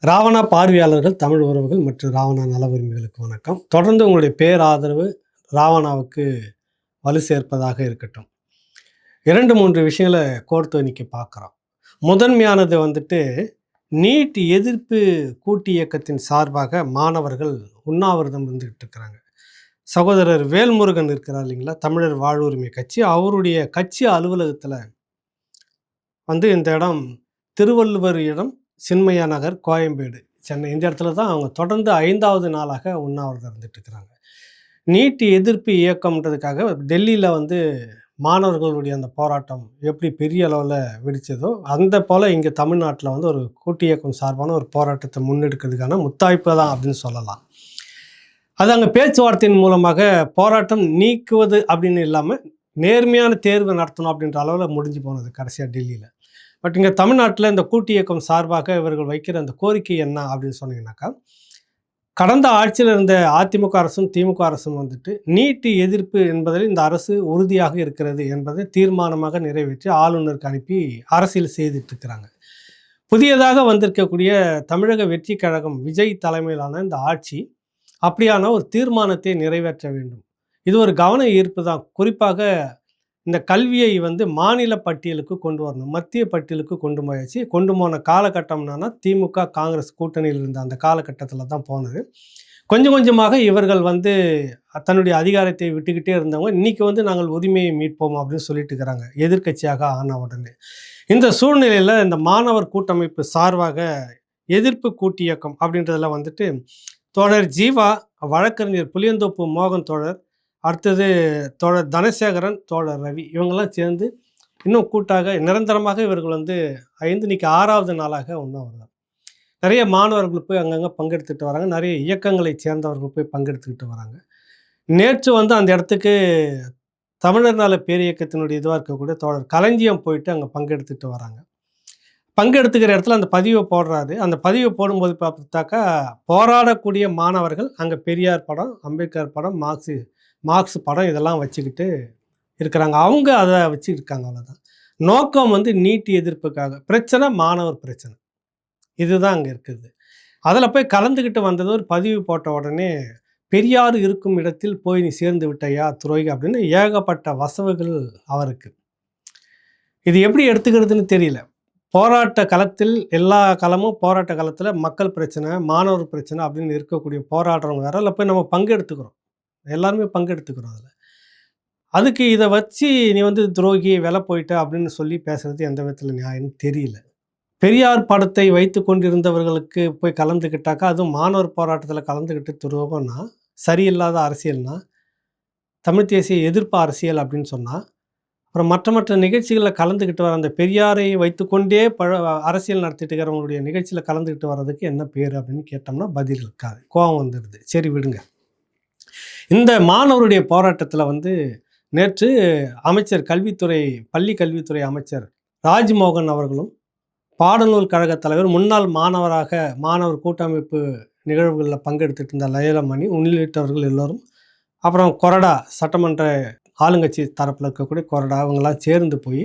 ராவணா பார்வையாளர்கள், தமிழ் உறவுகள் மற்றும் ராவணா நல உரிமைகளுக்கு வணக்கம். தொடர்ந்து உங்களுடைய பேராதரவு ராவணாவுக்கு வலு சேர்ப்பதாக இருக்கட்டும். 2, 3 விஷயங்கள கோர்த்து இன்னைக்கு பார்க்குறோம். முதன்மையானது நீட் எதிர்ப்பு கூட்டு இயக்கத்தின் சார்பாக மாணவர்கள் உண்ணாவிரதம் இருந்துகிட்டு இருக்கிறாங்க. சகோதரர் வேல்முருகன் இருக்கிறார் இல்லைங்களா, தமிழர் வாழ்வுரிமை கட்சி, அவருடைய கட்சி அலுவலகத்தில் இந்த இடம் திருவள்ளுவர் இடம், சின்மயா நகர், கோயம்பேடு, சென்னை, இந்த இடத்துல தான் அவங்க தொடர்ந்து 5வது நாளாக உண்ணாவிரதம் இருந்துட்டு இருக்கிறாங்க. நீட் எதிர்ப்பு இயக்கம்ன்றதுக்காக டெல்லியில் மாணவர்களுடைய அந்த போராட்டம் எப்படி பெரிய அளவில் வெடித்ததோ அந்த போல் இங்கே தமிழ்நாட்டில் ஒரு கூட்டு இயக்கம் சார்பான ஒரு போராட்டத்தை முன்னெடுக்கிறதுக்கான முத்தாய்ப்பு தான் அப்படின்னு சொல்லலாம். அது அங்கே பேச்சுவார்த்தையின் மூலமாக போராட்டம் நீக்குவது அப்படின்னு இல்லாமல் நேர்மையான தேர்வு நடத்தணும் அப்படின்ற அளவில் முடிஞ்சு போனது கடைசியாக டெல்லியில். பட் இங்கே தமிழ்நாட்டில் இந்த கூட்டு இயக்கம் சார்பாக இவர்கள் வைக்கிற அந்த கோரிக்கை என்ன அப்படின்னு சொன்னீங்கன்னாக்கா, கடந்த ஆட்சியில் இருந்த அதிமுக அரசும் திமுக அரசும் நீட்டு எதிர்ப்பு என்பதில் இந்த அரசு உறுதியாக இருக்கிறது என்பதை தீர்மானமாக நிறைவேற்றி ஆளுநருக்கு அனுப்பி அரசியல் செய்துட்டு இருக்கிறாங்க. புதியதாக வந்திருக்கக்கூடிய தமிழக வெற்றி கழகம் விஜய் தலைமையிலான இந்த ஆட்சி அப்படியான ஒரு தீர்மானத்தை நிறைவேற்ற வேண்டும். இது ஒரு கவன ஈர்ப்பு தான். குறிப்பாக இந்த கல்வியை மாநில பட்டியலுக்கு கொண்டு வரணும், மத்திய பட்டியலுக்கு கொண்டு போன காலகட்டம்னா திமுக காங்கிரஸ் கூட்டணியில் இருந்த அந்த காலகட்டத்தில் தான் போனது. கொஞ்சம் கொஞ்சமாக இவர்கள் தன்னுடைய அதிகாரத்தை விட்டுக்கிட்டே இருந்தவங்க இன்றைக்கி நாங்கள் உரிமையை மீட்போம் அப்படின்னு சொல்லிட்டு இருக்கிறாங்க, எதிர்கட்சியாக ஆன உடனே. இந்த சூழ்நிலையில் இந்த மாணவர் கூட்டமைப்பு சார்பாக எதிர்ப்பு கூட்டு இயக்கம் அப்படின்றதில் தோழர் ஜீவா, வழக்கறிஞர் புளியந்தோப்பு மோகன் தோழர், அடுத்தது தோழர் தனசேகரன், தோழர் ரவி, இவங்கெல்லாம் சேர்ந்து இன்னும் கூட்டாக நிரந்தரமாக இவர்கள் இன்னைக்கு 6வது நாளாக உண்ணாவிரதம். நிறைய மாணவர்கள் போய் அங்கங்கே பங்கெடுத்துட்டு வராங்க, நிறைய இயக்கங்களை சேர்ந்தவர்கள் போய் பங்கெடுத்துக்கிட்டு வராங்க. நேற்று அந்த இடத்துக்கு தமிழர் நல பேரியக்கத்தினுடைய இதுவாக இருக்கக்கூடிய தோழர் களஞ்சியம் போயிட்டு அங்கே பங்கெடுத்துட்டு வராங்க. பங்கெடுத்துக்கிற இடத்துல அந்த பதிவை போடுறாரு. அந்த பதிவை போடும்போது பார்த்தாக்கா போராடக்கூடிய மாணவர்கள் அங்கே பெரியார் படம், அம்பேத்கர் படம், மார்க்ஸ் படம் இதெல்லாம் வச்சுக்கிட்டு இருக்கிறாங்க. அவங்க அதை வச்சுருக்காங்க. அவ்வளோதான். நோக்கம் நீட் எதிர்ப்புக்காக. பிரச்சனை மாணவர் பிரச்சனை, இதுதான் அங்கே இருக்குது. அதில் போய் கலந்துக்கிட்டு வந்தது ஒரு பதிவு போட்ட உடனே பெரியார் இருக்கும் இடத்தில் போய் நீ சேர்ந்து விட்டையா துரோகி அப்படின்னு ஏகப்பட்ட வசவுகள் அவருக்கு. இது எப்படி எடுத்துக்கிறதுன்னு தெரியல. போராட்ட களத்தில் எல்லா களமும் போராட்ட களத்தில் மக்கள் பிரச்சனை, மாணவர் பிரச்சனை அப்படின்னு இருக்கக்கூடிய போராடுறவங்க வேற அதில் போய் நம்ம பங்கெடுத்துக்கிறோம், எல்லாருமே பங்கெடுத்துக்கிறோம். அதுக்கு இதை வச்சு நீ துரோகி விலை போயிட்ட அப்படின்னு சொல்லி பேசுறது எந்த விதத்தில் நியாயம்னு தெரியல. பெரியார் படத்தை வைத்து கொண்டிருந்தவர்களுக்கு போய் கலந்துக்கிட்டாக்கா, அதுவும் மாணவர் போராட்டத்தில் கலந்துக்கிட்டு துரோகம்னா, சரியில்லாத அரசியல்னா, தமிழ் தேசிய எதிர்ப்பு அரசியல் அப்படின்னு சொன்னால், அப்புறம் மற்ற நிகழ்ச்சிகளில் கலந்துக்கிட்டு வர அந்த பெரியாரை வைத்துக்கொண்டே அரசியல் நடத்திட்டு இருக்கிறவங்களுடைய நிகழ்ச்சியில் கலந்துக்கிட்டு வர்றதுக்கு என்ன பேர் அப்படின்னு கேட்டோம்னா பதில் இருக்காது, கோபம் வந்துடுது. சரி விடுங்க. இந்த மாணவருடைய போராட்டத்தில் நேற்று அமைச்சர் பள்ளி கல்வித்துறை அமைச்சர் ராஜ்மோகன் அவர்களும், பாடநூல் கழக தலைவர், முன்னாள் மாணவர் கூட்டமைப்பு நிகழ்வுகளில் பங்கெடுத்துட்டு இருந்த லயலமணி உள்ளிட்டவர்கள் எல்லோரும், அப்புறம் கொறடா சட்டமன்ற ஆளுங்கட்சி தரப்பில் இருக்கக்கூடிய கொறடா, அவங்களாம் சேர்ந்து போய்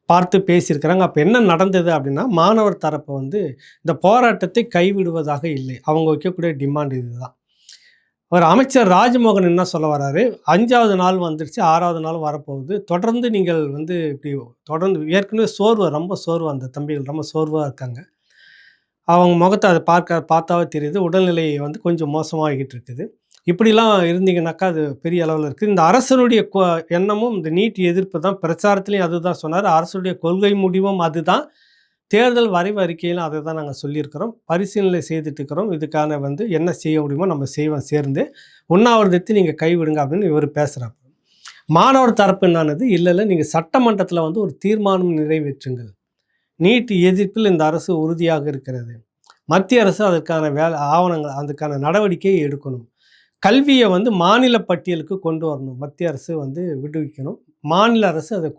பார்த்து பேசியிருக்கிறாங்க. அப்போ என்ன நடந்தது அப்படின்னா, மாணவர் தரப்பு இந்த போராட்டத்தை கைவிடுவதாக இல்லை, அவங்க வைக்கக்கூடிய டிமாண்ட் இதுதான். அவர் அமைச்சர் ராஜ்மோகன் என்ன சொல்ல வர்றாரு, 5வது நாள் வந்துருச்சு, 6வது நாள் வரப்போகுது, தொடர்ந்து நீங்கள் இப்படி தொடர்ந்து ஏற்கனவே ரொம்ப சோர்வு, அந்த தம்பிகள் ரொம்ப சோர்வாக இருக்காங்க, அவங்க முகத்தை அதை பார்த்தாவே தெரியுது, உடல்நிலை கொஞ்சம் மோசமாகிட்டு இருக்குது. இப்படிலாம் இருந்தீங்கன்னாக்கா அது பெரிய அளவில் இருக்குது. இந்த அரசனுடைய எண்ணமும் இந்த நீட் எதிர்ப்பு தான், பிரச்சாரத்துலேயும் அதுதான் சொன்னார், அரசுடைய கொள்கை முடிவும் அதுதான், தேர்தல் வரைவு அறிக்கையிலும் அதை தான் நாங்கள் சொல்லியிருக்கிறோம், பரிசீலனை செய்துட்டு இருக்கிறோம், இதுக்கான என்ன செய்ய முடியுமோ நம்ம செய்வோம், சேர்ந்து உண்ணாவிரதத்தை நீங்கள் கைவிடுங்க அப்படின்னு இவர் பேசுகிறார். மாணவர் தரப்பு என்னானது, இல்லை நீங்கள் சட்டமன்றத்தில் ஒரு தீர்மானம் நிறைவேற்றுங்கள், நீட் எதிர்ப்பில் இந்த அரசு உறுதியாக இருக்கிறது, மத்திய அரசு அதற்கான ஆவணங்கள் அதுக்கான நடவடிக்கையை எடுக்கணும், கல்வியை மாநில பட்டியலுக்கு கொண்டு வரணும், மத்திய அரசு விடுவிக்கணும், மாநில அரசு அதை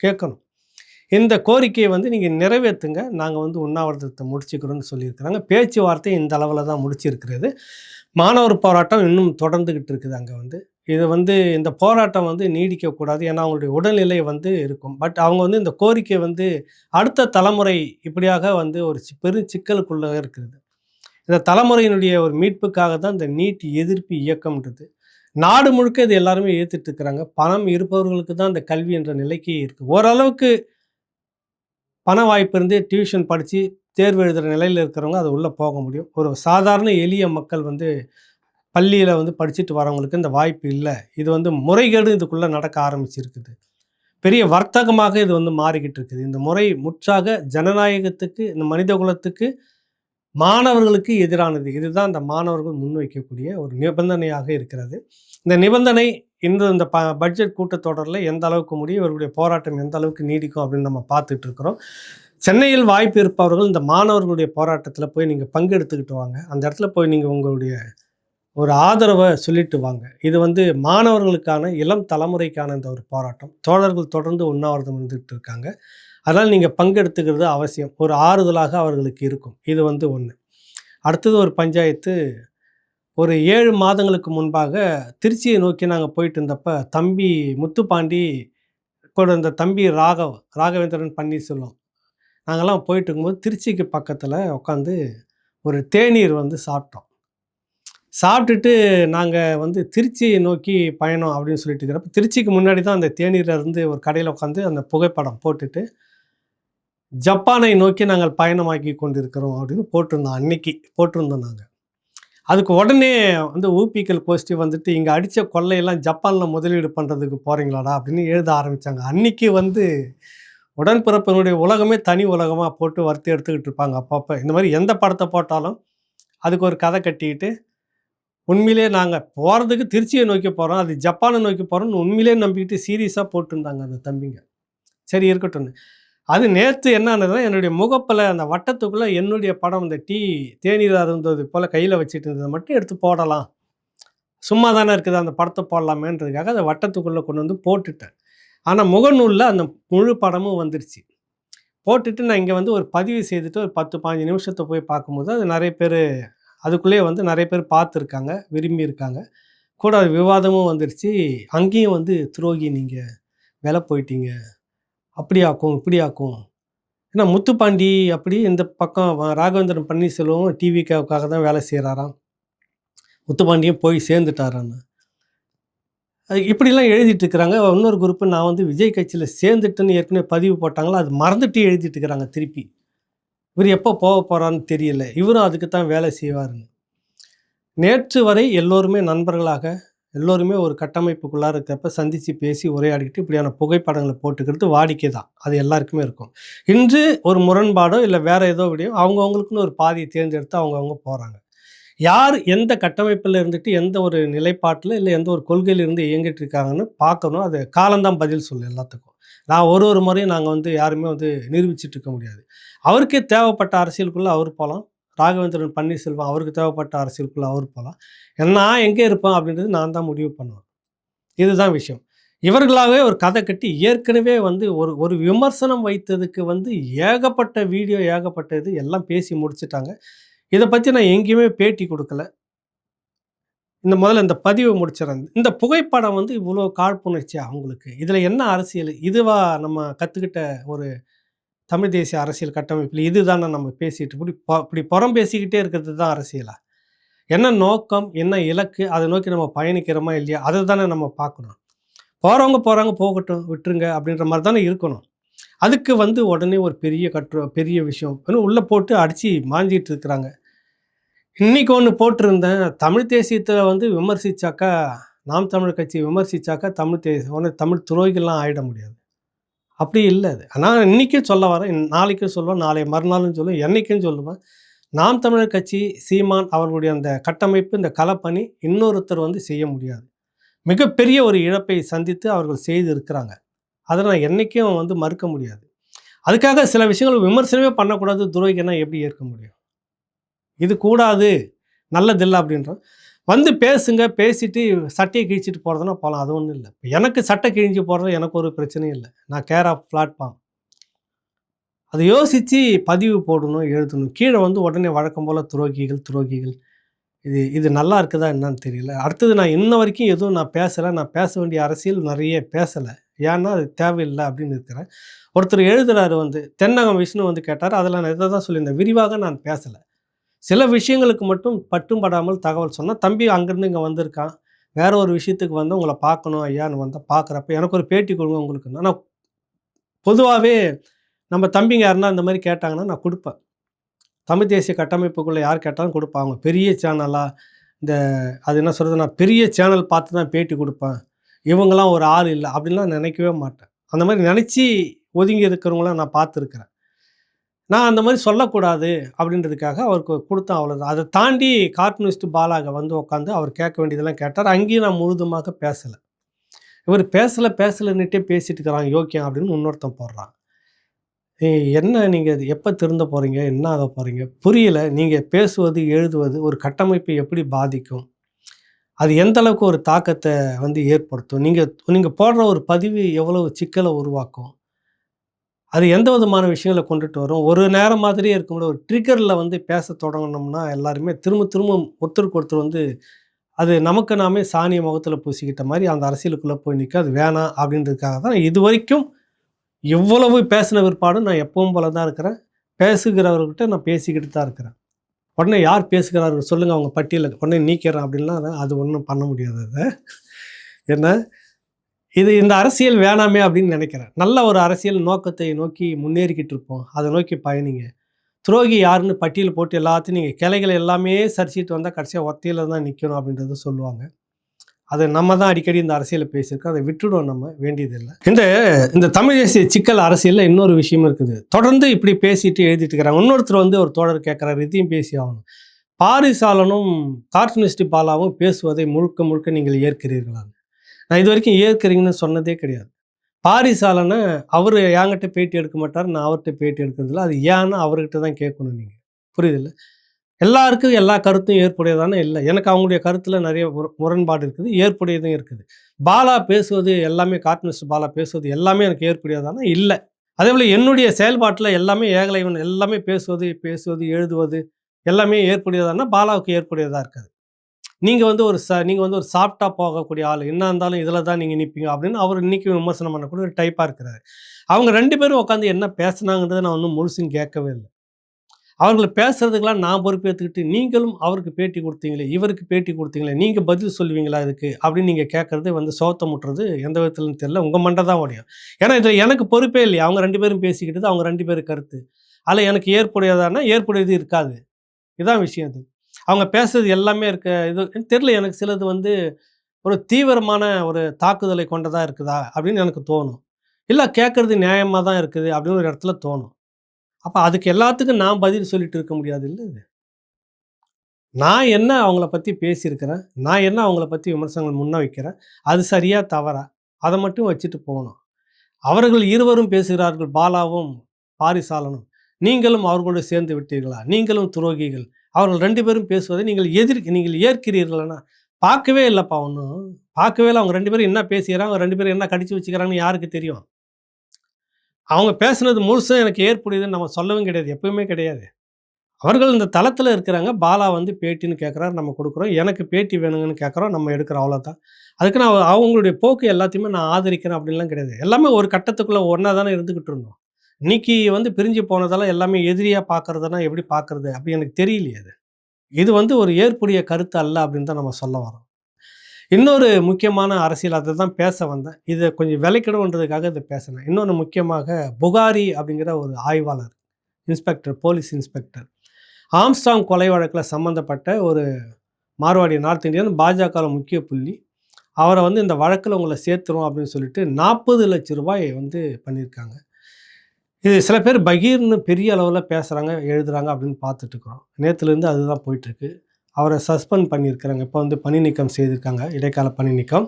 கேட்கணும், இந்த கோரிக்கையை நீங்கள் நிறைவேற்றுங்க, நாங்கள் உண்ணாவிரதத்தை முடிச்சுக்கிறோன்னு சொல்லியிருக்கிறாங்க. பேச்சுவார்த்தை இந்த அளவில் தான் முடிச்சிருக்கிறது. மாணவர் போராட்டம் இன்னும் தொடர்ந்துக்கிட்டு இருக்குது. அங்கே இது வந்து இந்த போராட்டம் வந்து நீடிக்கக்கூடாது. ஏன்னா, அவங்களுடைய உடல்நிலை வந்து இருக்கும். பட் அவங்க வந்து இந்த கோரிக்கை வந்து அடுத்த தலைமுறை இப்படியாக வந்து ஒரு பெரும் சிக்கலுக்குள்ள இருக்குது. இந்த தலைமுறையினுடைய ஒரு மீட்புக்காக தான் இந்த நீட் எதிர்ப்பு இயக்கம்ன்றது. நாடு முழுக்க இது எல்லாருமே ஏத்துட்டு இருக்கிறாங்க. பணம் இருப்பவர்களுக்கு தான் இந்த கல்வி என்ற நிலைக்கு இருக்கு. ஓரளவுக்கு பண வாய்ப்பு இருந்து டியூஷன் படிச்சு தேர்வு எழுதுற நிலையில இருக்கிறவங்க அது உள்ள போக முடியும். ஒரு சாதாரண எளிய மக்கள் வந்து பள்ளியில வந்து படிச்சுட்டு வரவங்களுக்கு இந்த வாய்ப்பு இல்ல. இது வந்து முறைகேடு இதுக்குள்ள நடக்க ஆரம்பிச்சிருக்குது. பெரிய வர்த்தகமாக இது வந்து மாறிக்கிட்டு இருக்குது. இந்த முறை முற்றாக ஜனநாயகத்துக்கு, இந்த மனித குலத்துக்கு, மாணவர்களுக்கு எதிரானது. இதுதான் இந்த மாணவர்கள் முன்வைக்கக்கூடிய ஒரு நிபந்தனையாக இருக்கிறது. இந்த நிபந்தனை இன்று இந்த பட்ஜெட் கூட்டத்தொடரில் எந்த அளவுக்கு முடியும், இவர்களுடைய போராட்டம் எந்த அளவுக்கு நீடிக்கும் அப்படின்னு நம்ம பார்த்துட்டு இருக்கிறோம். சென்னையில் வாய்ப்பு இருப்பவர்கள் இந்த மாணவர்களுடைய போராட்டத்தில் போய் நீங்கள் பங்கெடுத்துக்கிட்டு வாங்க. அந்த இடத்துல போய் நீங்கள் உங்களுடைய ஒரு ஆதரவை சொல்லிட்டு வாங்க. இது வந்து மாணவர்களுக்கான, இளம் தலைமுறைக்கான இந்த ஒரு போராட்டம். தோழர்கள் தொடர்ந்து உண்ணாவிரதம் இருந்துகிட்டு இருக்காங்க. அதனால் நீங்கள் பங்கெடுத்துக்கிறது அவசியம். ஒரு ஆறுதலாக அவர்களுக்கு இருக்கும். இது வந்து ஒன்று. அடுத்தது ஒரு பஞ்சாயத்து. ஒரு 7 மாதங்களுக்கு முன்பாக திருச்சியை நோக்கி நாங்கள் போயிட்டு இருந்தப்ப, தம்பி முத்துப்பாண்டி கூட இந்த தம்பி ராகவேந்திரன் பன்னீர்செல்வம் நாங்கள்லாம் போயிட்டு இருக்கும்போது திருச்சிக்கு பக்கத்தில் உட்காந்து ஒரு தேநீர் வந்து சாப்பிட்டோம். சாப்பிட்டுட்டு நாங்கள் வந்து திருச்சியை நோக்கி பயணம் அப்படின்னு சொல்லிட்டு இருக்கிறப்ப, திருச்சிக்கு முன்னாடி தான் அந்த தேநீரில் இருந்து ஒரு கடையில் உட்காந்து அந்த புகைப்படம் போட்டுட்டு, ஜப்பானை நோக்கி நாங்கள் பயணமாக்கி கொண்டிருக்கிறோம் அப்படின்னு போட்டிருந்தோம். அன்னைக்கு போட்டிருந்தோம் நாங்கள். அதுக்கு உடனே வந்து ஊபிக்கள் போஸ்ட்டு வந்துட்டு, இங்கே அடித்த கொள்ளையெல்லாம் ஜப்பானில் முதலீடு பண்ணுறதுக்கு போகிறீங்களாடா அப்படின்னு எழுத ஆரம்பித்தாங்க. அன்றைக்கி வந்து உடன்பிறப்பினுடைய உலகமே தனி உலகமாக போட்டு வறுத்து எடுத்துக்கிட்டு இருப்பாங்க அப்பப்போ. இந்த மாதிரி எந்த படத்தை போட்டாலும் அதுக்கு ஒரு கதை கட்டிக்கிட்டு, உண்மையிலே நாங்கள் போகிறதுக்கு திருச்சியை நோக்கி போகிறோம், அது ஜப்பானை நோக்கி போகிறோம்னு உண்மையிலே நம்பிக்கிட்டு சீரியஸாக போட்டிருந்தாங்க அந்த தம்பிங்க. சரி இருக்கட்டும்னு. அது நேற்று என்ன ஆனதுன்னா, என்னுடைய முகப்பில் அந்த வட்டத்துக்குள்ளே என்னுடைய படம், இந்த தேநீர் அருந்துவது போல் கையில் வச்சுட்டு இருந்ததை மட்டும் எடுத்து போடலாம். சும்மா தானே இருக்குது, அந்த படத்தை போடலாமேன்றதுக்காக அதை வட்டத்துக்குள்ளே கொண்டு வந்து போட்டுட்டேன். ஆனால் முகநூலில் அந்த முழு படமும் வந்துருச்சு. போட்டுட்டு நான் இங்கே வந்து ஒரு பதிவு செய்துட்டு ஒரு 10, 15 நிமிஷத்தை போய் பார்க்கும்போது, அது நிறைய பேர் அதுக்குள்ளேயே வந்து நிறைய பேர் பார்த்துருக்காங்க, விரும்பியிருக்காங்க. கூட அது விவாதமும் வந்துருச்சு. அங்கேயும் வந்து துரோகி நீங்கள், விலை போயிட்டீங்க, அப்படியாக்கும் இப்படியாக்கும். ஏன்னா முத்துப்பாண்டி அப்படி, இந்த பக்கம் ராகவேந்திரன் பன்னீர்செல்வம் டிவிக்காக தான் வேலை செய்கிறாராம். முத்துப்பாண்டியும் போய் சேர்ந்துட்டாரான்னு இப்படிலாம் எழுதிட்டு இருக்கிறாங்க. இன்னொரு குரூப்பு நான் வந்து விஜய் கட்சியில் சேர்ந்துட்டுன்னு ஏற்கனவே பதிவு போட்டாங்களோ, அது மறந்துட்டு எழுதிட்டு இருக்கிறாங்க திருப்பி. இவர் எப்போ போக போகிறான்னு தெரியல, இவரும் அதுக்கு தான் வேலை செய்வாருன்னு. நேற்று வரை எல்லோருமே நண்பர்களாக, எல்லோருமே ஒரு கட்டமைப்புக்குள்ளார இருக்கிறப்ப சந்தித்து பேசி உரையாடிக்கிட்டு இப்படியான புகைப்படங்களை போட்டுக்கிறது வாடிக்கை தான். அது எல்லாருக்குமே இருக்கும். இன்று ஒரு முரண்பாடோ இல்லை வேறு ஏதோ விடையோ அவங்கவுங்களுக்குன்னு ஒரு பாதையை தேர்ந்தெடுத்து அவங்கவுங்க போகிறாங்க. யார் எந்த கட்டமைப்பில் இருந்துட்டு எந்த ஒரு நிலைப்பாட்டில் இல்லை எந்த ஒரு கொள்கையில் இருந்து இயங்கிட்டு இருக்காங்கன்னு பார்க்கணும். அது காலம்தான் பதில் சொல்லும் எல்லாத்துக்கும். நான் ஒரு முறையும் நாங்கள் வந்து யாருமே வந்து நிரூபிச்சுட்டு இருக்க முடியாது. அவருக்கே தேவைப்பட்ட அரசியலுக்குள்ளே அவர் போகலாம். ராகவேந்திரன் பன்னீர்செல்வம் அவருக்கு தேவைப்பட்ட அரசியலுக்குள்ளே அவர் போகலாம். நான் எங்கே இருப்பேன் அப்படின்றது நான் தான் முடிவு பண்ணுவேன். இதுதான் விஷயம். இவர்களாகவே ஒரு கதை கட்டி ஏற்கனவே வந்து ஒரு விமர்சனம் வைத்ததுக்கு வந்து ஏகப்பட்ட வீடியோ, ஏகப்பட்ட இது எல்லாம் பேசி முடிச்சுட்டாங்க. இதை பற்றி நான் எங்கேயுமே பேட்டி கொடுக்கல. முதல்ல இந்த பதிவை முடிச்சிடறேன். இந்த புகைப்படம் வந்து இவ்வளோ காழ்ப்புணர்ச்சியா அவங்களுக்கு? இதில் என்ன அரசியல்? இதுவா நம்ம கற்றுக்கிட்ட ஒரு தமிழ் தேசிய அரசியல் கட்டமைப்பில் இதுதானே நம்ம பேசிட்டு இப்படி புறம் பேசிக்கிட்டே இருக்கிறது தான் அரசியலா? என்ன நோக்கம், என்ன இலக்கு, அதை நோக்கி நம்ம பயணிக்கிறோமா இல்லையா, அதை தானே நம்ம பார்க்கணும். போகிறவங்க போகிறாங்க, போகட்டும், விட்டுருங்க அப்படின்ற மாதிரி தானே இருக்கணும். அதுக்கு வந்து உடனே ஒரு பெரிய விஷயம் உள்ளே போட்டு அடித்து மாஞ்சிட்டு இருக்கிறாங்க. இன்றைக்கி ஒன்று போட்டிருந்தேன், தமிழ் தேசியத்தில் வந்து விமர்சித்தாக்கா, நாம் தமிழர் கட்சி விமர்சித்தாக்கா தமிழ் துரோகிகள்லாம் ஆகிட முடியாது. அப்படி இல்லை அது. ஆனால் இன்றைக்கும் சொல்ல வரேன், நாளைக்கும் சொல்லுவேன், நாளை மறுநாளும் சொல்லுவேன், என்றைக்கும் சொல்லுவேன். நாம் தமிழர் கட்சி, சீமான் அவர்களுடைய அந்த கட்டமைப்பு, இந்த களப்பணி இன்னொருத்தர் வந்து செய்ய முடியாது. மிகப்பெரிய ஒரு இழப்பை சந்தித்து அவர்கள் செய்து இருக்கிறாங்க. அதை நான் என்றைக்கும் வந்து மறுக்க முடியாது. அதுக்காக சில விஷயங்கள் விமர்சனமே பண்ணக்கூடாது, துரோகினா எப்படி ஏற்க முடியும்? இது கூடாது, நல்லதில்லை அப்படின்றோம். வந்து பேசுங்க, பேசிட்டு சட்டையை கிழிச்சிட்டு போகிறதுனா போகலாம், அது ஒன்றும் இல்லை. எனக்கு சட்டை கிழிஞ்சு போகிறது எனக்கு ஒரு பிரச்சனையும் இல்லை. நான் கேர் ஆஃப் பிளாட்ஃபார்ம். அதை யோசித்து பதிவு போடணும், எழுதணும். கீழே வந்து உடனே வழக்கம் போல் துரோகிகள் இது இது நல்லா இருக்குதா என்னன்னு தெரியல. அடுத்தது நான் இன்ன வரைக்கும் எதுவும் நான் பேசல. நான் பேச வேண்டிய அரசியல் நெறைய பேசல. ஏன்னா, அது தேவையில்ல அப்படின்னு இருக்கிறேன். ஒருத்தர் எழுதுறாரு வந்து, தென்னகம் விஷ்ணு வந்து கேட்டாரு. அதில நான் இத தான் சொல்லியிருந்தேன். விரிவாக நான் பேசல. சில விஷயங்களுக்கு மட்டும் பட்டும் படாமல் தகவல் சொன்னா, தம்பி அங்கேருந்து இங்க வந்திருக்கான். வேற ஒரு விஷயத்துக்கு வந்து உங்கள பார்க்கணும் ஐயான்னு வந்தா பார்க்குறப்ப, எனக்கு ஒரு பேட்டி கொடுங்க உங்களுக்குன்னு. நான் பொதுவாவே நம்ம தம்பிங்க யாருன்னா இந்த மாரி கேட்டாங்கன்னா, நான் குடுப்பேன். தமிழ் தேசிய கட்டமைப்புக்குள்ள யார் கேட்டாலும் குடுப்பேன். அவங்க பெரிய சேனலா, இந்த அது என்ன சொல்றது, நான் பெரிய சேனல் பார்த்து தான் பேட்டி குடுப்பேன். இவங்கலாம் ஒரு ஆள் இல்ல. அப்படின்லாம் நினைக்கவே மாட்டேன். அந்த மாரி நெனச்சு ஒதுங்கி இருக்கிறவங்கள நான் பார்த்துருக்கிறேன். நான் அந்த மாரி சொல்லக்கூடாது அப்படின்றதுக்காக அவருக்கு குடுத்தேன் அவ்வளோதான். அத தாண்டி கார்ட்டூனிஸ்ட் பாலாக வந்து உட்காந்து அவர் கேட்க வேண்டியதெல்லாம் கேட்டார். அங்கேயும் நான் முழுதுமாக பேசல. இவரு பேசலன்னுட்டே பேசிட்டு இருக்கிறான் யோக்கியம் அப்படின்னு இன்னொருத்தன் போடுறான். என்ன நீங்க அது எப்ப திருந்த போறீங்க? என்ன ஆக போறீங்க? புரியல. நீங்க பேசுவது, எழுதுவது ஒரு கட்டமைப்பை எப்படி பாதிக்கும்? அது எந்த அளவுக்கு ஒரு தாக்கத்த வந்து ஏற்படுத்தும்? நீங்க நீங்க போடுற ஒரு பதிவு எவ்வளவு சிக்கல உருவாக்கும்? அது எந்த விதமான விஷயங்கள கொண்டுட்டு வரும்? ஒரு நேரம் மாதிரியே இருக்க முடியாது. ஒரு ட்ரிகர்ல வந்து பேசத் தொடங்குனோம்னா, எல்லாருமே திரும்ப திரும்ப ஒருத்தருக்கு ஒருத்தர் வந்து அது நமக்கு நாமே சாணிய முகத்துல பூசிக்கிட்ட மாரி அந்த அரசியலுக்குள்ள போய் நிக்கும். அது வேணாம் அப்படின்றதுக்காக தான் இதுவரைக்கும் இவ்வளவு பேசின பிற்பாடும் நான் எப்பவும் போல தான் இருக்கிறேன். பேசுகிறவர்கிட்ட நான் பேசிக்கிட்டு தான் இருக்கிறேன். உடனே யார் பேசுகிறார்கள் சொல்லுங்க அவங்க பட்டியல. உடனே நீக்கிறேன் அப்படின்லாம் அது ஒண்ணும் பண்ண முடியாது அத. ஏன்னா, இந்த அரசியல் வேணாமே அப்படின்னு நெனைக்கிறேன். நல்ல ஒரு அரசியல் நோக்கத்தை நோக்கி முன்னேறிக்கிட்டு இருப்போம். அத நோக்கி பயணிங்க. துரோகி யாருன்னு பட்டியல் போட்டு எல்லாத்தையும் நீங்க கிளைகள எல்லாமே சரிச்சுட்டு வந்தா கடைசியா ஒத்தையில தான் நிக்கணும் அப்படின்றத சொல்லுவாங்க. அது நம்ம தான் அடிக்கடி இந்த அரசியல பேசியிருக்கோம். அத விட்டுடுவோம் நம்ம வேண்டியதில்ல. இந்த இந்த தமிழ் தேசிய சிக்கல் அரசியல்ல இன்னொரு விஷயம் இருக்குது. தொடர்ந்து இப்படி பேசிட்டு எழுதிட்டு இருக்கிறாங்க. இன்னொருத்தர் வந்து ஒரு தோழர் கேட்கிறாரு. இதையும் பேசி ஆகணும். பாரிசாலனும், கார்ட்டூனிஸ்ட் பாலாவும் பேசுவதை முழுக்க முழுக்க நீங்கள் ஏற்கிறீர்களா? நான் இதுவரைக்கும் ஏற்கிறீங்கன்னு சொன்னதே கிடையாது. பாரிசாலன அவரு என்கிட்ட பேட்டி எடுக்க மாட்டாரு. நான் அவர்ட்ட பேட்டி எடுக்கிறதில்ல. அது ஏன்னு அவர்கிட்ட தான் கேட்கணும் நீங்க. புரியுதுல்ல? எல்லாருக்கும் எல்லா கருத்தும் ஏற்புடையதான இல்ல. எனக்கு அவங்களுடைய கருத்துல நெறைய முரண்பாடு இருக்குது. ஏற்புடையதும் இருக்குது. பாலா பேசுவது எல்லாமே கார்ட்டூனிஸ்ட் பாலா பேசுவது எல்லாமே எனக்கு ஏற்புடையதானா இல்ல. அதேபோல என்னுடைய செயல்பாட்டுல எல்லாமே ஏகலைவன் எல்லாமே பேசுவது, எழுதுவது எல்லாமே ஏற்புடையதானா பாலாவுக்கு ஏற்புடையதா இருக்காது. நீங்க வந்து ஒரு சாஃப்ட்டா போகக்கூடிய ஆளு. என்ன இருந்தாலும் இதில தான் நீங்க நிப்பீங்க அப்படின்னு அவர் இன்னைக்கும் விமர்சனம் பண்ணக்கூடிய ஒரு டைப்பா இருக்கிறாரு. அவங்க 2 பேரும் உட்காந்து என்ன பேசுனாங்கன்றத நான் இன்னும் முழுசும் கேட்கவே இல்ல. அவர்கள் பேசுறதுக்கெல்லாம் நான் பொறுப்பேத்துக்கிட்டு, நீங்களும் அவருக்கு பேட்டி குடுத்தீங்களே, இவருக்கு பேட்டி குடுத்தீங்களே, நீங்க பதில் சொல்லுவீங்களா இதுக்கு? அப்படின்னு நீங்க கேட்கறது வந்து சோத்த முட்டுறது எந்த விதத்திலன்னு தெரியல. உங்க மண்ட தான் உடையும். ஏன்னா, இதுல எனக்கு பொறுப்பே இல்லையே. அவங்க 2 பேரும் பேசிக்கிட்டது அவங்க 2 பேரு கருத்து. அதுல எனக்கு ஏற்புடையதான்னா, ஏற்புடையது இருக்காது. இதான் விஷயம் அது. அவங்க பேசுறது எல்லாமே இது தெரியல எனக்கு சிலது வந்து ஒரு தீவிரமான ஒரு தாக்குதலை கொண்டதா இருக்குதா? அப்படின்னு எனக்கு தோணும். இல்ல கேட்கறது நியாயமா தான் இருக்குது அப்படின்னு ஒரு இடத்துல தோணும். அப்ப அதுக்கு எல்லாத்துக்கும் நான் பதில் சொல்லிட்டு இருக்க முடியாதுல்ல இது. நான் என்ன அவங்கள பத்தி பேசியிருக்கிறேன். நான் என்ன அவங்கள பத்தி விமர்சனங்கள் முன்ன வைக்கிறேன். அது சரியா? தவறா? அத மட்டும் வச்சுட்டு போணும். அவர்கள் இருவரும் பேசுகிறார்கள். பாலாவும், பாரிசாலனும். நீங்களும் அவர்களோடு சேர்ந்து விட்டீர்களா? நீங்களும் துரோகிகள். அவர்கள் 2 பேரும் பேசுவதை நீங்கள் ஏற்கிறீர்களான்னா, பார்க்கவே இல்லப்பா ஒண்ணும். பார்க்கவே இல்ல. அவங்க 2 பேரும் என்ன பேசிக்கிறாங்க, அவங்க 2 பேரும் என்ன கடிச்சு வச்சுக்கிறாங்கன்னு யாருக்கு தெரியும்? அவங்க பேசுனது முழுசும் எனக்கு ஏற்புடையதுன்னு நம்ம சொல்லவும் கிடையாது. எப்பவுமே கிடையாது. அவர்கள் இந்த தளத்தில இருக்கிறாங்க. பாலா வந்து பேட்டின்னு கேட்குறாரு, நம்ம குடுக்குறோம். எனக்கு பேட்டி வேணுங்கன்னு கேட்குறோம், நம்ம எடுக்கிறோம் அவ்வளோதான். அதுக்கு நான் அவங்களுடைய போக்கு எல்லாத்தையுமே நான் ஆதரிக்கிறேன் அப்படின்லாம் கிடையாது. எல்லாமே ஒரு கட்டத்துக்குள்ள ஒண்ணா தானே இருந்துகிட்டு இருந்தோம். இன்னைக்கு வந்து பிரிஞ்சு போனதால எல்லாமே எதிரியா பார்க்கறதுனா எப்படி பார்க்கறது? அப்படி எனக்கு தெரியலையே அது. இது வந்து ஒரு ஏற்புடைய கருத்து அல்ல அப்படின்னு தான் நம்ம சொல்ல வரோம். இன்னொரு முக்கியமான அரசியல் அத தான் பேச வந்தேன். இத கொஞ்சம் விளக்கிடணுன்றதுக்காக இத பேசினேன். இன்னொன்னு முக்கியமாக புகாரி அப்படிங்கிற ஒரு ஆய்வாளர், இன்ஸ்பெக்டர், போலீஸ் இன்ஸ்பெக்டர். ஆம்ஸ்ட்ராங் கொலை வழக்குல சம்மந்தப்பட்ட ஒரு மார்வாடி நார்த் இந்தியன் பாஜகல முக்கிய புள்ளி. அவர வந்து இந்த வழக்குல உங்கள சேர்த்துருவோம் அப்படின்னு சொல்லிட்டு ரூ. 40,00,000 வந்து பண்ணியிருக்காங்க. இது சில பேர் பகீர்னு பெரிய அளவுல பேசுறாங்க, எழுதுறாங்க அப்படின்னு பார்த்துட்டு இருக்கிறோம். நேத்துலேருந்து அதுதான் போயிட்டுருக்கு. அவர சஸ்பெண்ட் பண்ணியிருக்கிறாங்க. இப்ப வந்து பணி நீக்கம் செய்திருக்காங்க. இடைக்கால பணி நீக்கம்.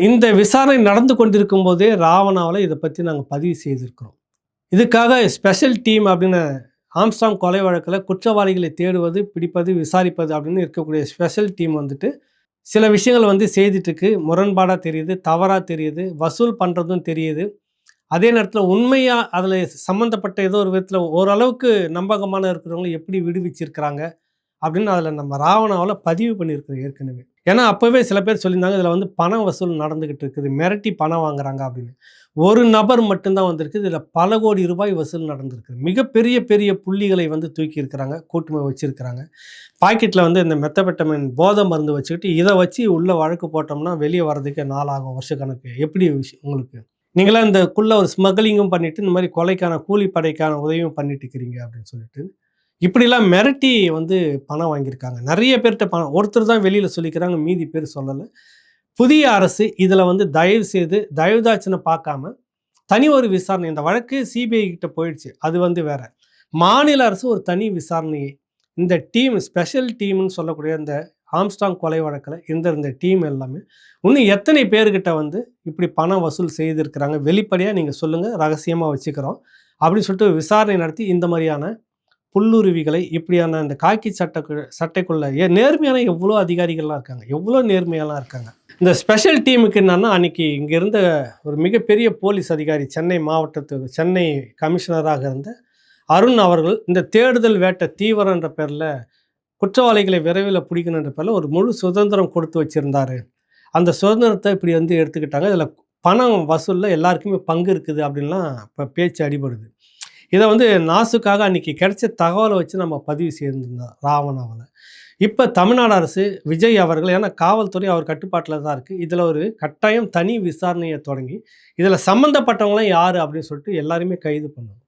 இந்த விசாரணை நடந்து கொண்டிருக்கும்போதே ராவணாவுல இத பத்தி நாங்க பதிவு செய்திருக்கிறோம். இதுக்காக ஸ்பெஷல் டீம் அப்படின்னு ஆம்ஸ்ட்ராங் கொலை வழக்குல குற்றவாளிகளை தேடுவது, பிடிப்பது, விசாரிப்பது அப்படின்னு இருக்கக்கூடிய ஸ்பெஷல் டீம் வந்துட்டு, சில விஷயங்கள் வந்து செய்துட்டுருக்கு. முரண்பாடா தெரியுது, தவறா தெரியுது, வசூல் பண்றதும் தெரியுது. அதே நேரத்தில உண்மையா அதில சம்மந்தப்பட்ட ஏதோ ஒரு விதத்தில ஓரளவுக்கு நம்பகமான இருக்கிறவங்கள எப்படி விடுவிச்சிருக்கிறாங்க. அப்படின்னு அதில் நம்ம ராவணாவில் பதிவு பண்ணியிருக்கிறோம் ஏற்கனவே. ஏன்னா அப்போவே சில பேர் சொல்லியிருந்தாங்க இதில் வந்து பண வசூல் நடந்துக்கிட்டு இருக்குது, மிரட்டி பணம் வாங்குறாங்க அப்படின்னு. ஒரு நபர் மட்டும்தான் வந்திருக்கு, இதில் பல கோடி ரூபாய் வசூல் நடந்திருக்கு. மிகப்பெரிய பெரிய புள்ளிகளை வந்து தூக்கி இருக்கிறாங்க, கூட்டுமை வச்சுருக்கிறாங்க. பாக்கெட்டில் வந்து இந்த மெத்தபெட்டமின் போதை மருந்து வச்சுக்கிட்டு இதை வச்சு உள்ள வழக்கு போட்டோம்னா வெளியே வர்றதுக்கு நாளாகும், வருஷக்கணக்கு. எப்படி விஷயம் உங்களுக்கு? நீங்களாம் இந்தக்குள்ள ஒரு ஸ்மக்லிங்கும் பண்ணிட்டு இந்த மாதிரி கொலைக்கான கூலிப்படைக்கான உதவியும் பண்ணிட்டு இருக்கிறீங்க அப்படின்னு சொல்லிட்டு இப்படிலாம் மிரட்டி வந்து பணம் வாங்கியிருக்காங்க. நிறைய பேர்கிட்ட பணம் ஒருத்தர் தான் வெளியில் சொல்லிக்கிறாங்க, மீதி பேர் சொல்லலை. புதிய அரசு இதில் வந்து தயவு செய்து தயவுதாட்சனை பார்க்காம தனி ஒரு விசாரணை, இந்த வழக்கு சிபிஐ கிட்ட போயிடுச்சு, அது வந்து வேற. மாநில அரசு ஒரு தனி விசாரணையை இந்த டீம், ஸ்பெஷல் டீம்னு சொல்லக்கூடிய இந்த ஆம்ஸ்டாங் கொலை வழக்கில் இந்த டீம் எல்லாமே இன்னும் எத்தனை பேர்கிட்ட வந்து இப்படி பணம் வசூல் செய்திருக்கிறாங்க வெளிப்படையாக நீங்கள் சொல்லுங்கள், ரகசியமாக வச்சுக்கிறோம் அப்படின்னு சொல்லிட்டு விசாரணை நடத்தி இந்த மாதிரியான புல்லுருவிகளை, இப்படியான இந்த காக்கி சட்டைக்குள்ள நேர்மையான எவ்வளோ அதிகாரிகள்லாம் இருக்காங்க, எவ்வளோ நேர்மையெல்லாம் இருக்காங்க. இந்த ஸ்பெஷல் டீமுக்கு என்னன்னா, அன்னைக்கு இங்கே இருந்த ஒரு மிகப்பெரிய போலீஸ் அதிகாரி, சென்னை கமிஷனராக இருந்த அருண் அவர்கள் இந்த தேடுதல் வேட்டை தீவிரம் என்ற பேரில் குற்றவாளிகளை விரைவில் பிடிக்கணுன்ற பேரில் ஒரு முழு சுதந்திரம் கொடுத்து வச்சுருந்தாரு. அந்த சுதந்திரத்தை இப்படி வந்து எடுத்துக்கிட்டாங்க. இதில் பணம் வசூலில் எல்லாருக்குமே பங்கு இருக்குது அப்படின்லாம் இப்போ பேச்சு அடிபடுது. இதை வந்து நாசுக்காக அன்றைக்கி கிடைச்ச தகவலை வச்சு நம்ம பதிவு செய்திருந்தோம் ராவணாவில். இப்போ தமிழ்நாடு அரசு விஜய் அவர்கள், ஏன்னா காவல்துறை அவர் கட்டுப்பாட்டில் தான் இருக்குது, இதில் ஒரு கட்டாயம் தனி விசாரணையை தொடங்கி இதில் சம்மந்தப்பட்டவங்களாம் யார் அப்படின்னு சொல்லிட்டு எல்லாருமே கைது பண்ணணும்.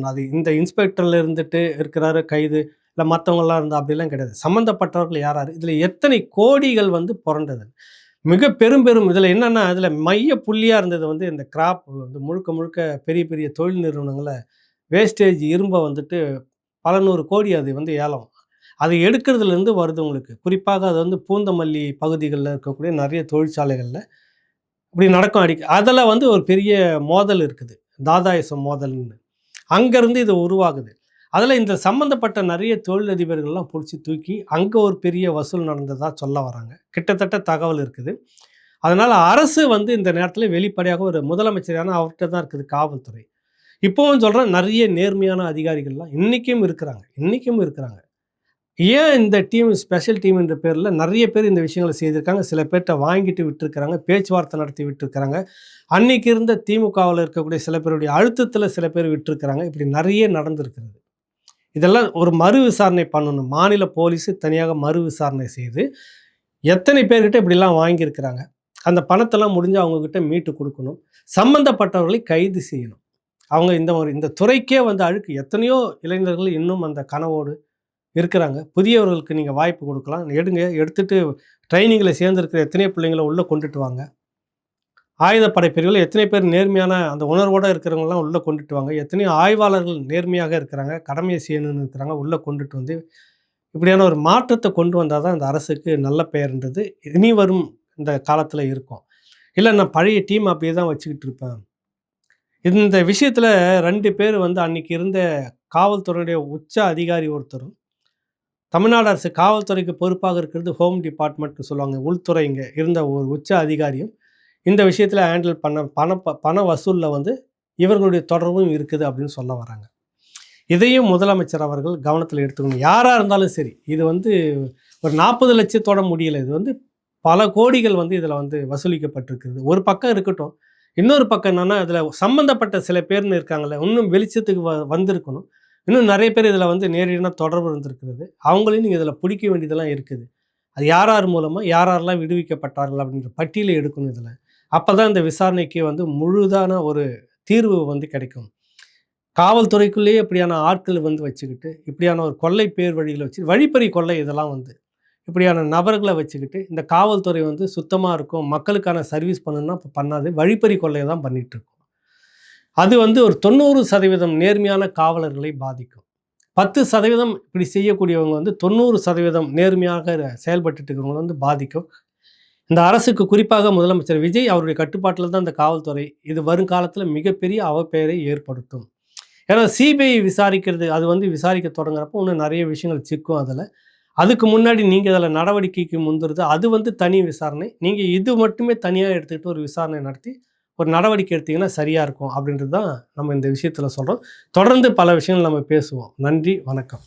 அது இந்த இன்ஸ்பெக்டரில் இருந்துட்டு இருக்கிறாரு கைது, இல்லை மற்றவங்களாம் இருந்தால் அப்படிலாம் கிடையாது. சம்மந்தப்பட்டவர்கள் யார், இதில் எத்தனை கோடிகள் வந்து புரண்டது, மிக பெரும் இதில் என்னென்னா, இதில் மைய புள்ளியாக இருந்தது வந்து இந்த கிராப் வந்து முழுக்க பெரிய பெரிய தொழில் நிறுவனங்களை வேஸ்டேஜ் இரும்பை வந்துட்டு பல நூறு கோடி அது வந்து ஏலம், அதை எடுக்கிறதுலேருந்து வருது உங்களுக்கு. குறிப்பாக அது வந்து பூந்தமல்லி பகுதிகளில் இருக்கக்கூடிய நிறைய தொழிற்சாலைகளில் இப்படி நடக்கும் அதில் வந்து ஒரு பெரிய மோதல் இருக்குது, தாதாயசம் மோதல்னு. அங்கேருந்து இது உருவாகுது. அதில் இந்த சம்மந்தப்பட்ட நிறைய தொழிலதிபர்கள்லாம் பிடிச்சி தூக்கி அங்கே ஒரு பெரிய வசூல் நடந்ததாக சொல்ல வராங்க. கிட்டத்தட்ட தகவல் இருக்குது. அதனால் அரசு வந்து இந்த நேரத்தில் வெளிப்படையாக ஒரு முதலமைச்சரான அவர்கிட்ட தான் இருக்குது காவல்துறை. இப்போவும் சொல்கிறேன், நிறைய நேர்மையான அதிகாரிகள்லாம் இன்றைக்கும் இருக்கிறாங்க. ஏன் இந்த டீம், ஸ்பெஷல் டீம் என்ற பேரில் நிறைய பேர் இந்த விஷயங்களை செய்திருக்காங்க. சில பேர்கிட்ட வாங்கிட்டு விட்டுருக்கிறாங்க, பேச்சுவார்த்தை நடத்தி விட்டுருக்கிறாங்க. அன்றைக்கி இருந்த திமுகவில் இருக்கக்கூடிய சில பேருடைய அழுத்தத்தில் சில பேர் விட்டுருக்கிறாங்க. இப்படி நிறைய நடந்திருக்கிறது. இதெல்லாம் ஒரு மறு விசாரணை பண்ணணும். மாநில போலீஸு தனியாக மறு விசாரணை செய்து எத்தனை பேர்கிட்ட இப்படிலாம் வாங்கியிருக்கிறாங்க, அந்த பணத்தெல்லாம் முடிஞ்சு அவங்கக்கிட்ட மீட்டு கொடுக்கணும். சம்மந்தப்பட்டவர்களை கைது செய்யணும். அவங்க இந்த துறைக்கே வந்து அழுக்கு. எத்தனையோ இளைஞர்கள் இன்னும் அந்த கனவோடு இருக்கிறாங்க. புதியவர்களுக்கு நீங்கள் வாய்ப்பு கொடுக்கலாம், எடுத்துகிட்டு ட்ரைனிங்கில் சேர்ந்துருக்கிற எத்தனையோ பிள்ளைங்களை உள்ளே கொண்டுட்டு வாங்க. ஆயுதப்படை பிரிவில் எத்தனை பேர் நேர்மையான அந்த உணர்வோடு இருக்கிறவங்களாம் உள்ளே கொண்டுட்டு வாங்க. எத்தனையோ ஆய்வாளர்கள் நேர்மையாக இருக்கிறாங்க, கடமையை செய்யணும்னு இருக்கிறாங்க, உள்ளே கொண்டுட்டு வந்து இப்படியான ஒரு மாற்றத்தை கொண்டு வந்தால் தான் இந்த அரசுக்கு நல்ல பெயர்ன்றது இனி வரும் இந்த காலத்தில் இருக்கும். இல்லை நான் பழைய டீம் அப்படியே தான் வச்சுக்கிட்டு இருப்பேன். இந்த விஷயத்தில் 2 பேர் வந்து அன்றைக்கி இருந்த காவல்துறையுடைய உச்ச அதிகாரி ஒருத்தரும், தமிழ்நாடு அரசு காவல்துறைக்கு பொறுப்பாக இருக்கிறது ஹோம் டிபார்ட்மெண்ட்னு சொல்லுவாங்க, உள்துறை இங்கே இருந்த ஒரு உச்ச அதிகாரியும் இந்த விஷயத்தில் ஹேண்டில் பண வசூலில் வந்து இவர்களுடைய தொடர்பும் இருக்குது அப்படின்னு சொல்ல வராங்க. இதையும் முதலமைச்சர் அவர்கள் கவனத்தில் எடுத்துக்கணும். யாராக இருந்தாலும் சரி, இது வந்து ஒரு 40 லட்சத்தோட முடியலை, இது வந்து பல கோடிகள் வந்து இதில் வந்து வசூலிக்கப்பட்டிருக்குது. ஒரு பக்கம் இருக்கட்டும், இன்னொரு பக்கம் என்னென்னா இதில் சம்மந்தப்பட்ட சில பேர்னு இருக்காங்களே, இன்னும் வெளிச்சத்துக்கு வந்திருக்கணும். இன்னும் நிறைய பேர் இதில் வந்து நேரடியான தொடர்பு இருந்திருக்கிறது. அவங்களையும் நீங்கள் இதில் பிடிக்க வேண்டியதெல்லாம் இருக்குது. அது யார் மூலமாக யாரெல்லாம் விடுவிக்கப்பட்டார்கள் அப்படின்ற பட்டியலை எடுக்கணும் இதில். அப்போ தான் இந்த விசாரணைக்கு வந்து முழுதான ஒரு தீர்வு வந்து கிடைக்கும். காவல்துறைக்குள்ளேயே இப்படியான ஆட்கள் வந்து வச்சுக்கிட்டு, இப்படியான ஒரு கொள்ளை பேர் வழிகளை வச்சு, வழிப்பறி கொள்ளை இதெல்லாம் வந்து இப்படியான நபர்களை வச்சுக்கிட்டு இந்த காவல்துறை வந்து சுத்தமாக இருக்கும், மக்களுக்கான சர்வீஸ் பண்ணணும்னா இப்போ பண்ணாது, வழிப்பறி கொள்ளையை தான் பண்ணிகிட்ருக்கோம். அது வந்து ஒரு 90% நேர்மையான காவலர்களை பாதிக்கும். 10% இப்படி செய்யக்கூடியவங்க வந்து 90% நேர்மையாக செயல்பட்டு இருக்கிறவங்க வந்து பாதிக்கும். இந்த அரசுக்கு குறிப்பாக முதலமைச்சர் விஜய் அவருடைய கட்டுப்பாட்டில் தான் இந்த காவல்துறை. இது வருங்காலத்தில் மிகப்பெரிய அவப்பெயரை ஏற்படுத்தும். ஏன்னா சிபிஐ விசாரிக்கிறது, அது வந்து விசாரிக்க தொடங்குறப்போ இன்னும் நிறைய விஷயங்கள் சிக்கும் அதில். அதுக்கு முன்னாடி நீங்கள் அதில் நடவடிக்கைக்கு முந்துருது, அது வந்து தனி விசாரணை. நீங்கள் இது மட்டுமே தனியாக எடுத்துக்கிட்டு ஒரு விசாரணை நடத்தி ஒரு நடவடிக்கை எடுத்திங்கன்னா சரியாக இருக்கும் அப்படின்றது தான் நம்ம இந்த விஷயத்தில் சொல்கிறோம். தொடர்ந்து பல விஷயங்கள் நம்ம பேசுவோம். நன்றி, வணக்கம்.